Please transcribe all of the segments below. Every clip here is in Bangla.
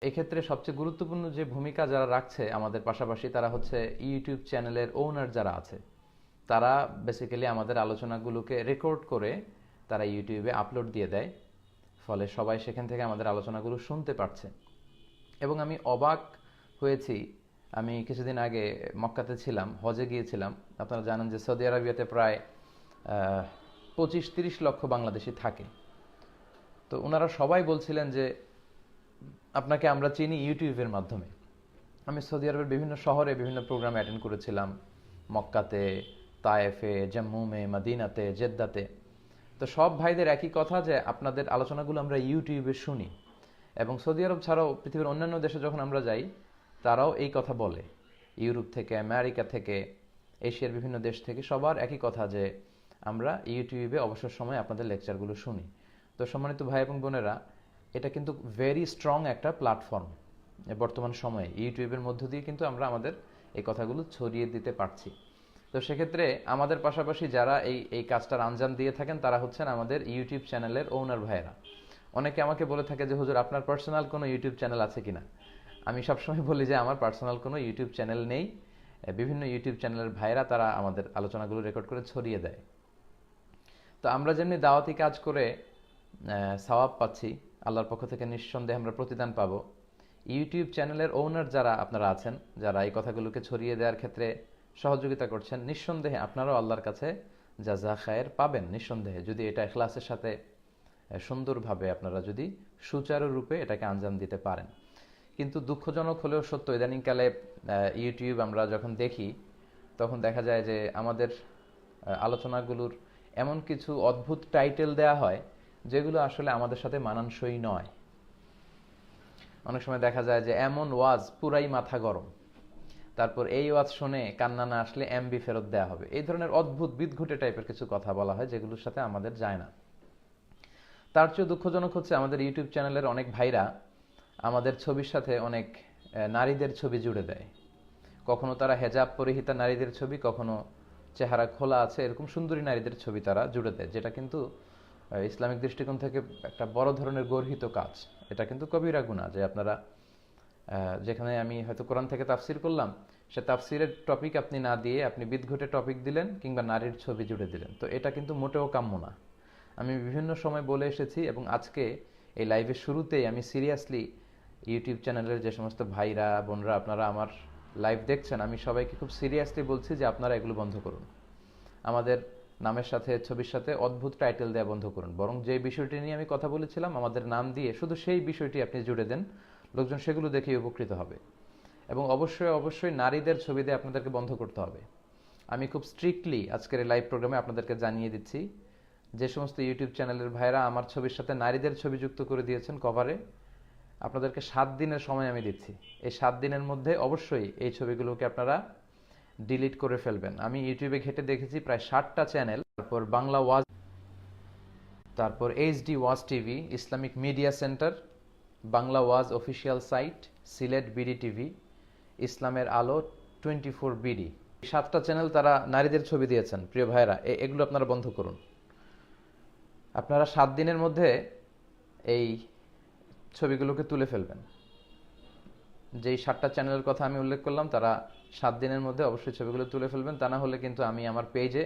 এক্ষেত্রে সবচেয়ে গুরুত্বপূর্ণ যে ভূমিকা যারা রাখছে আমাদের পাশাপাশি তারা হচ্ছে ইউটিউব চ্যানেলের ওনার যারা আছে। তারা বেসিক্যালি আমাদের আলোচনাগুলোকে রেকর্ড করে তারা ইউটিউবে আপলোড দিয়ে দেয়, ফলে সবাই সেখান থেকে আমাদের আলোচনাগুলো শুনতে পারছে। এবং আমি অবাক হয়েছি, আমি কিছুদিন আগে মক্কাতে ছিলাম, হজে গিয়েছিলাম। আপনারা জানেন যে সৌদি আরবিয়াতে প্রায় 25-30 লক্ষ বাংলাদেশি থাকে। তো ওনারা সবাই বলছিলেন যে আপনাকে আমরা চিনি ইউটিউবের মাধ্যমে। আমি সৌদি আরবের বিভিন্ন শহরে বিভিন্ন প্রোগ্রাম অ্যাটেন্ড করেছিলাম, মক্কাতে, তায়েফে, জম্মুমে, মদিনাতে, জেদ্দাতে। তো সব ভাইদের একই কথা যে আপনাদের আলোচনাগুলো আমরা ইউটিউবে শুনি। এবং সৌদি আরব ছাড়াও পৃথিবীর অন্যান্য দেশে যখন আমরা যাই তারাও এই কথা বলে, ইউরোপ থেকে, আমেরিকা থেকে, এশিয়ার বিভিন্ন দেশ থেকে সবার একই কথা যে আমরা ইউটিউবে অবসর সময় আপনাদের লেকচারগুলো শুনি। তো সম্মানিত ভাই এবং বোনেরা, এটা কিন্তু ভেরি স্ট্রং একটা প্ল্যাটফর্ম বর্তমান সময়ে। ইউটিউবের মধ্য দিয়ে কিন্তু আমরা আমাদের এই কথাগুলো ছড়িয়ে দিতে পারছি। তো সেক্ষেত্রে আমাদের পাশাপাশি যারা এই কাজটার আঞ্জাম দিয়ে থাকেন তারা হচ্ছেন আমাদের ইউটিউব চ্যানেলের ওনার ভাইয়েরা। অনেকে আমাকে বলে থাকে যে হুজুর আপনার পার্সোনাল কোনো ইউটিউব চ্যানেল আছে কিনা। আমি সবসময় বলি যে আমার পার্সোনাল কোনো ইউটিউব চ্যানেল নেই। বিভিন্ন ইউটিউব চ্যানেলের ভাইয়েরা তারা আমাদের আলোচনাগুলো রেকর্ড করে ছড়িয়ে দেয়। তো আমরা যেমনি দাওয়াতি কাজ করে সওয়াব পাচ্ছি, আল্লাহর পক্ষ থেকে নিঃসন্দেহে আমরা প্রতিদান পাবো। ইউটিউব চ্যানেলের ওনার যারা আপনারা আছেন, যারা এই কথাগুলোকে ছড়িয়ে দেওয়ার ক্ষেত্রে সহযোগিতা করছেন, নিঃসন্দেহে আপনারাও আল্লাহর কাছে জাযা খায়ের পাবেন নিঃসন্দেহে, যদি এটা ইখলাসের সাথে সুন্দরভাবে আপনারা যদি সুচারুরূপে এটাকে আঞ্জাম দিতে পারেন। কিন্তু দুঃখজনক হলেও সত্য, ইদানিংকালে ইউটিউব আমরা যখন দেখি তখন দেখা যায় যে আমাদের আলোচনাগুলোর এমন কিছু অদ্ভুত টাইটেল দেয়া হয় যেগুলো আসলে আমাদের সাথে মানানসই নয়। অনেক সময় দেখা যায় যে এমন ওয়াজ পুরাই মাথা গরম, তারপর এই ওয়াজ শুনে কান্না না আসলে এমবি ফেরত দেওয়া হবে, এই ধরনের অদ্ভুত বিদঘুটে টাইপের কিছু কথা বলা হয় যেগুলোর সাথে আমাদের যায় না। তার চেয়ে দুঃখজনক হচ্ছে আমাদের ইউটিউব চ্যানেলের অনেক ভাইরা আমাদের ছবির সাথে অনেক নারীদের ছবি জুড়ে দেয়। কখনো তারা হেজাব পরিহিতা নারীদের ছবি, কখনো চেহারা খোলা আছে এরকম সুন্দরী নারীদের ছবি তারা জুড়ে দেয়, যেটা কিন্তু ইসলামিক দৃষ্টিকোণ থেকে একটা বড় ধরনের গর্হিত কাজ। এটা কিন্তু কবিরা গুনাহ যে আপনারা যেখানে আমি হয়তো কোরআন থেকে তাফসির করলাম, সে তাফসিরের টপিক আপনি না দিয়ে আপনি বিদঘুটে টপিক দিলেন কিংবা নারীর ছবি জুড়ে দিলেন। তো এটা কিন্তু মোটেও কাম্য না। আমি বিভিন্ন সময় বলে এসেছি এবং আজকে এই লাইভের শুরুতেই আমি সিরিয়াসলি ইউটিউব চ্যানেলের যে সমস্ত ভাইরা বোনরা আপনারা আমার লাইভ দেখছেন, আমি সবাইকে খুব সিরিয়াসলি বলছি যে আপনারা এগুলো বন্ধ করুন। আমাদের নামের সাথে ছবির সাথে অদ্ভুত টাইটেল দেওয়া বন্ধ করুন। বরং যে বিষয়টি নিয়ে আমি কথা বলেছিলাম আমাদের নাম দিয়ে শুধু সেই বিষয়টি আপনি জুড়ে দেন, লোকজন সেগুলো দেখে উপকৃত হবে। এবং অবশ্যই অবশ্যই নারীদের ছবি দিয়ে আপনাদেরকে বন্ধ করতে হবে। আমি খুব স্ট্রিক্টলি আজকের এই লাইভ প্রোগ্রামে আপনাদেরকে জানিয়ে দিচ্ছি, যে সমস্ত ইউটিউব চ্যানেলের ভাইরা আমার ছবির সাথে নারীদের ছবি যুক্ত করে দিয়েছেন কভারে, আপনাদেরকে 7 দিনের সময় আমি দিচ্ছি। এই 7 দিনের মধ্যে অবশ্যই এই ছবিগুলোকে আপনারা ডিলিট করে ফেলবেন। আমি ইউটিউবে ঘেটে দেখেছি প্রায় 60টা চ্যানেল, তারপর বাংলা ওয়াজ, তারপর HD Waz TV, Islamic media centre, Bangla Waz official site, Sylhet BD TV, ইসলামের আলো 24 বিডি, 7টা চ্যানেল তারা নারীদের ছবি দিয়েছেন। প্রিয় ভাইরা, এগুলো আপনারা বন্ধ করুন। আপনারা 7 দিনের মধ্যে এই ছবিগুলোকে তুলে ফেলবেন। যেই 7টা চ্যানেলের কথা আমি উল্লেখ করলাম তারা 7 দিনের মধ্যে অবশ্যই ছবিগুলো তুলে ফেলবেন। তা না হলে কিন্তু আমি আমার পেজে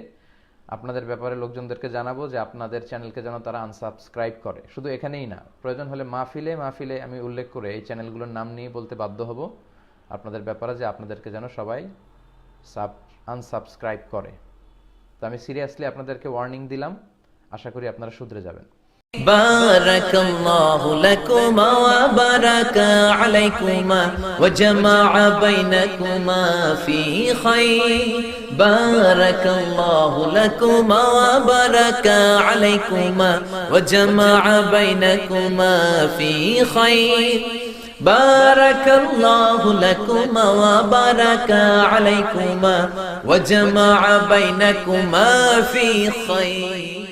আপনাদের ব্যাপারে লোকজনদেরকে জানাবো যে আপনাদের চ্যানেলকে যেন তারা আনসাবস্ক্রাইব করে। শুধু এখানেই না, প্রয়োজন হলে মাহফিলে মাহফিলে আমি উল্লেখ করে এই চ্যানেলগুলোর নাম নিয়ে বলতে বাধ্য হব আপনাদের ব্যাপারে যে আপনাদেরকে যেন সবাই আনসাবস্ক্রাইব করে। তো আমি সিরিয়াসলি আপনাদেরকে ওয়ার্নিং দিলাম, আশা করি আপনারা শুধরে যাবেন। بارك الله لكما وبارك عليكما وجمع بينكما في خير بارك الله لكما وبارك عليكما وجمع بينكما في خير بارك الله لكما وبارك عليكما وجمع بينكما في خير